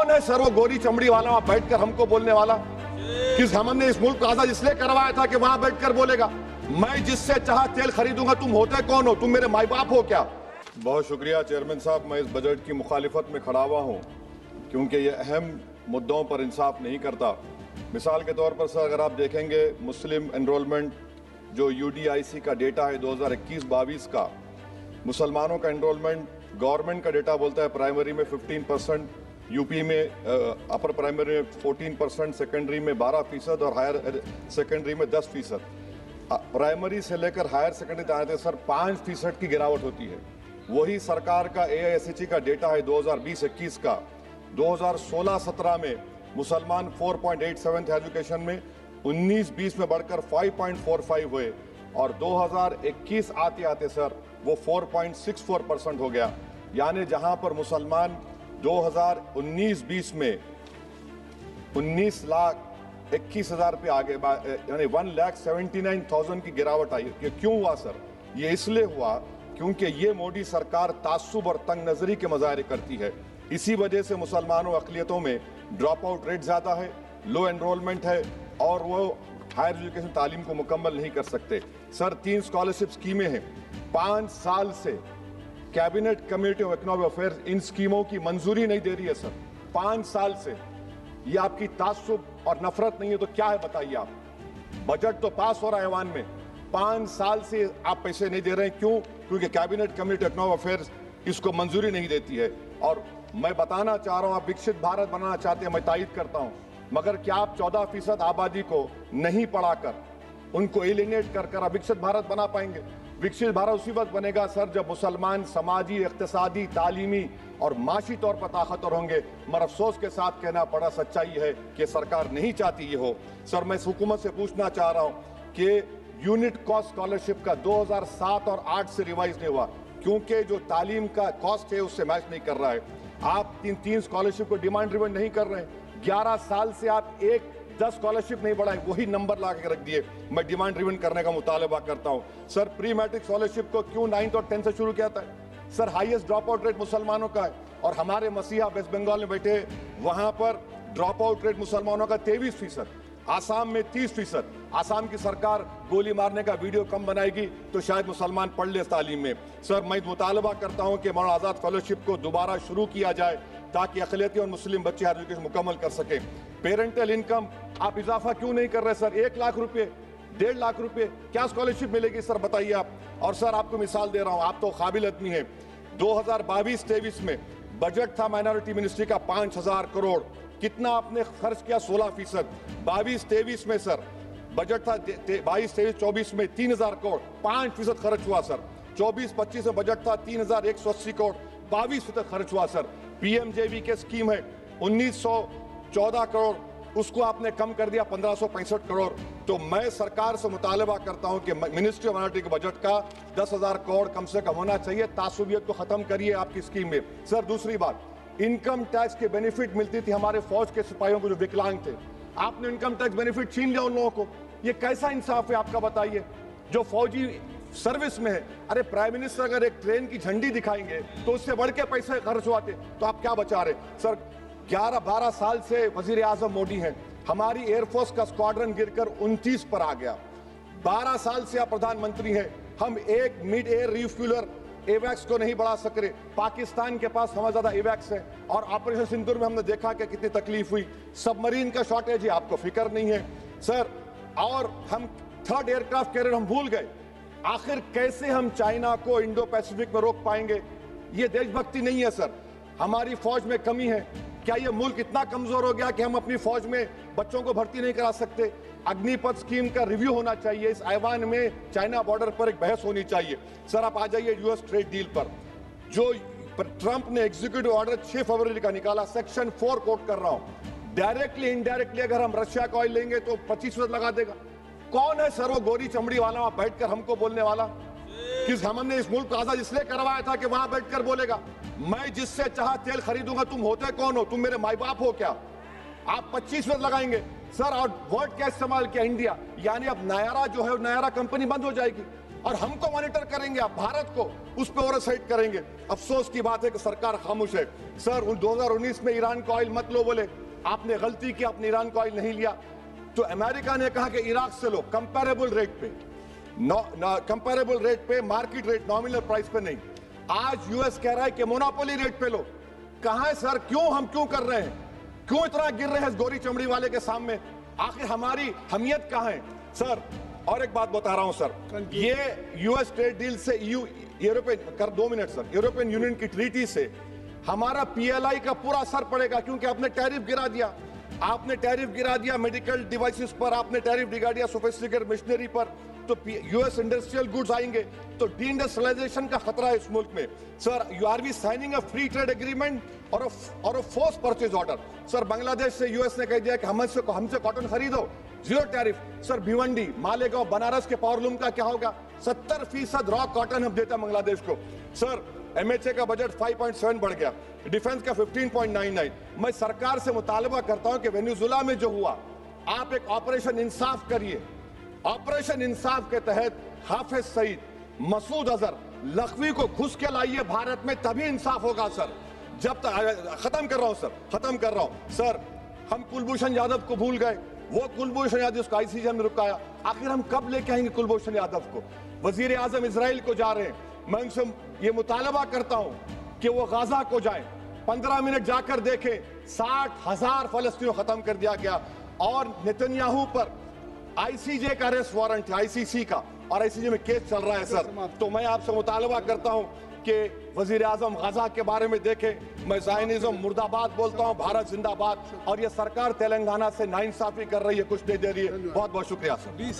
कौन है सर वो गोरी चमड़ी वाला वहां बैठकर हमको बोलने वाला? किस हमने इस मुल्क को आजाद इसलिए करवाया था कि वहां बैठकर बोलेगा मैं जिससे चाहा तेल खरीदूंगा? तुम होते कौन हो? तुम मेरे माई बाप हो क्या? बहुत शुक्रिया चेयरमैन साहब, मैं इस बजट की मुखालिफत में खड़ा हुआ हूं क्योंकि ये अहम मुद्दों पर इंसाफ नहीं करता। मिसाल के तौर पर सर, अगर आप देखेंगे मुस्लिम एनरोलमेंट जो यूडीआईसी का डेटा है 2021-22 का, मुसलमानों का एनरोलमेंट गवर्नमेंट का डेटा बोलता है प्राइमरी में 15%, यूपी में अपर प्राइमरी में 14%, सेकेंडरी में 12% और हायर सेकेंडरी में 10%। प्राइमरी से लेकर हायर सेकेंडरी तक आते सर 5% की गिरावट होती है। वही सरकार का एआईएसएचई का डेटा है 2020-21 का, 2016-17 में मुसलमान 4.87 थे एजुकेशन में, 19-20 में बढ़कर 5.45 हुए और 2021 आते आते सर वो 4.64% हो गया। यानी जहां पर मुसलमान 2019-20 में 19,21,000 पे आगे, यानी 1,79,000 की गिरावट आई। ये क्यों हुआ सर? ये इसलिए हुआ क्योंकि ये मोदी सरकार तासुब और तंग नजरी के मुजाहरे करती है। इसी वजह से मुसलमानों अक़लियतों में ड्रॉप आउट रेट ज्यादा है, लो एनरोलमेंट है और वो हायर एजुकेशन तालीम को मुकम्मल नहीं कर सकते। सर 3 स्कॉलरशिप स्कीमें हैं, 5 साल से cabinet committee of economic affairs in स्कीमों की मंजूरी नहीं दे रही है सर, 5 साल से। ये आपकी तासुब और नफरत नहीं है तो क्या है बताइए आप? बजट तो पास हो रहा है ऐवान में, 5 साल से आप पैसे नहीं दे रहे हैं। क्यों? क्योंकि cabinet committee of economic affairs इसको मंजूरी नहीं देती है। और मैं बताना चाह रहा हूं, आप विकसित भारत बनाना चाहते हैं, मैं तायद करता हूं, मगर क्या आप 14% आबादी को नहीं पढ़ाकर, उनको एलिनेट कर कर विकसित भारत बना पाएंगे? विकसित भारत उसी वक्त बनेगा सर जब मुसलमान समाजी, इक्तिसादी, तालीमी और माशी तौर पर ताकतवर होंगे। मगर अफसोस के साथ कहना पड़ा, सच्चाई है कि सरकार नहीं चाहती ये हो। सर मैं हुकूमत से पूछना चाह रहा हूं कि यूनिट कॉस्ट स्कॉलरशिप का 2007 और 8 से रिवाइज नहीं हुआ क्योंकि जो तालीम का कॉस्ट है उससे मैच नहीं कर रहा है। आप 3 स्कॉलरशिप को डिमांड ड्रिवन नहीं कर रहे हैं। 11 साल से आप 10 स्कॉलरशिप नहीं बढ़ाए, वही नंबर ला के रख दिए। मैं डिमांड ड्रिवन करने का मुतालबा करता हूं। सर प्री मैट्रिक स्कॉलरशिप को क्यों 9th और 10th से शुरू किया था? Sir highest drop out rate मुसलमानों का है और हमारे मसीहा वेस्ट बंगाल में बैठे, वहां पर ड्रॉप आउट रेट मुसलमानों का 23%, आसाम में 30%। आसाम की सरकार गोली मारने का वीडियो कम बनाएगी तो शायद मुसलमान पढ़ ले तालीम में। सर मैं मुतालबा करता हूं कि मौलाना आजाद फेलोशिप को दोबारा शुरू किया जाए ताकि अक़लियती और मुस्लिम बच्चे हायर एजुकेशन मुकम्मल कर सके। पेरेंटल इनकम आप इजाफा क्यों नहीं कर रहे सर? 1 लाख रुपए, 1.5 लाख रुपए क्या स्कॉलरशिप मिलेगी सर बताइए आप? और सर आपको मिसाल दे रहा हूं, आप तो काबिल आदमी हैं। 2022-23 में बजट था माइनॉरिटी मिनिस्ट्री का 5,000 करोड़, कितना आपने खर्च किया? 16%। 22-23 में सर बजट था 22-23-24 में 3,000 करोड़, 5% खर्च हुआ सर। 24-25 में बजट था 3,180 करोड़, 22% खर्च हुआ सर। पीएमजेवी के स्कीम है 1,914 करोड़, उसको आपने कम कर दिया 1,565 करोड़। तो मैं सरकार से मुतालबा करता हूं कि मिनिस्ट्री ऑफ माइनॉरिटी के बजट का 10,000 करोड़ कम से कम होना चाहिए। तासुबियत को खत्म करिए आपकी स्कीम में। सर दूसरी बात, इनकम टैक्स के बेनिफिट मिलती थी हमारे फौज के सिपाहियों को जो विकलांग थे, आपने इनकम टैक्स बेनिफिट छीन लिया उन लोगों को। ये कैसा इंसाफ है आपका बताइए? जो फौजी सर्विस में है, अरे प्राइम मिनिस्टर अगर एक ट्रेन की झंडी दिखाएंगे तो उससे बढ़ के पैसे खर्च हुआते, तो आप क्या बचा रहे? सर 11-12 साल से वजीर आजम मोदी हैं, हमारी एयरफोर्स का स्क्वाड्रन गिरकर 29 पर आ गया। 12 साल से आप प्रधानमंत्री हैं, हम एक मिड एयर रिफ्यूलर एवैक्स को नहीं बढ़ा सक रहे। पाकिस्तान के पास हमें ज्यादा एवैक्स है और ऑपरेशन सिंदूर में हमने देखा कि कितनी तकलीफ हुई। सबमरीन का शॉर्टेज है, आपको फिक्र नहीं है सर। और हम 3rd एयरक्राफ्ट कैरियर हम भूल गए। आखिर कैसे हम चाइना को इंडो पैसिफिक में रोक पाएंगे? ये देशभक्ति नहीं है सर। हमारी फौज में कमी है। क्या ये मुल्क इतना कमजोर हो गया कि हम अपनी फौज में बच्चों को भर्ती नहीं करा सकते? अग्निपथ स्कीम का रिव्यू होना चाहिए। इस ऐवान में चाइना बॉर्डर पर एक बहस होनी चाहिए। सर आप आ जाइए यूएस ट्रेड डील पर, जो ट्रंप ने एग्जीक्यूटिव ऑर्डर 6 फरवरी का निकाला, सेक्शन 4 कोट कर रहा हूं। डायरेक्टली इनडायरेक्टली अगर हम रशिया का ऑयल लेंगे तो 25% लगा देगा। कौन है सर वो गोरी चमड़ी वाला वहां बैठकर हमको बोलने वाला? किस हमने इस मुल्क को आजाद इसलिए करवाया था कि वहां बैठकर बोलेगा मैं जिससे चाहा तेल खरीदूंगा? तुम होते कौन हो? तुम मेरे माई बाप हो क्या? आप 25% लगाएंगे सर। और वर्ड क्या इस्तेमाल किया? इंडिया। यानी अब नायरा जो है, नायरा कंपनी बंद हो जाएगी। और हमको मॉनिटर करेंगे, आप भारत को उस पर ओवरसाइट करेंगे। अफसोस की बात है कि सरकार खामोश है। सर 2019 में ईरान का ऑयल मत लो बोले, आपने गलती की, आपने ईरान का ऑयल नहीं लिया। तो अमेरिका ने कहा कि इराक से लो, कंपेरेबल रेट पे, कंपेरेबल रेट पे, मार्केट रेट, नॉमिनल प्राइस पे नहीं। आज यूएस कह रहा है कि मोनोपोली रेट पे लो। कहां है सर, हम क्यों कर रहे हैं, क्यों इतना गिर रहे हैं इस गोरी चमड़ी वाले के सामने? आखिर हमारी हमियत कहां है सर? और एक बात बता रहा हूं सर, ये यूएस ट्रेड डील से यूरोपियन कर 2 मिनट सर, यूरोपियन यूनियन की ट्रीटी से हमारा पीएलआई का पूरा असर पड़ेगा, क्योंकि आपने टैरिफ गिरा दिया। आपने टैरिफ गिरा दिया मेडिकल डिवाइसेस पर, आपने टैरिफ गिरा दिया सोफिस्टिकेटेड मशीनरी पर, तो यूएस इंडस्ट्रियल गुड्स आएंगे, तो डी-इंडस्ट्रियलाइजेशन का खतरा है इस मुल्क में। Sir you are we signing a free trade agreement और a force purchase order. Sir Bangladesh से यूएस ने कह दिया कि हमसे कॉटन खरीदो, 0 टैरिफ। सर भिवंडी, मालेगांव, बनारस के पावरलूम का क्या होगा? 70% रॉ कॉटन हम देते हैं बांग्लादेश को। सर एमएचए का बजट 5.7 बढ़ गया, डिफेंस का 15.99। मैं सरकार से मुतालबा करता हूं कि वेनेजुएला में जो हुआ, आप एक ऑपरेशन इंसाफ करिए। ऑपरेशन इंसाफ के तहत हाफिज सईद, मसूद अजहर, लखवी को घुस के लाइए भारत में, तभी इंसाफ होगा सर। जब तक खत्म कर रहा हूं सर, खत्म कर रहा हूं सर, हम कुलभूषण यादव को भूल गए। वो कुलभूषण यादव उसको आईसीजे हमने रुकाया, आखिर हम कब लेके आएंगे कुलभूषण यादव को? वजीर आजम इजराइल को जा रहे हैं, मैं उनसे ये मुतालबा करता हूं कि वो गाजा को जाएं, 15 मिनट जाकर देखें, 60,000 फलस्तीनियों खत्म कर दिया गया। और नेतन्याहू पर आईसीजे का अरेस्ट वारंट है, आईसीसी का, और आईसीजे में केस चल रहा है सर। तो मैं आपसे मुतालबा करता हूं कि वजीर आजम गाजा के बारे में देखें। मैं ज़ायनिज़्म मुर्दाबाद बोलता हूं, भारत जिंदाबाद। और ये सरकार तेलंगाना से नाइंसाफी कर रही है, कुछ नहीं दे रही है। बहुत बहुत शुक्रिया सर।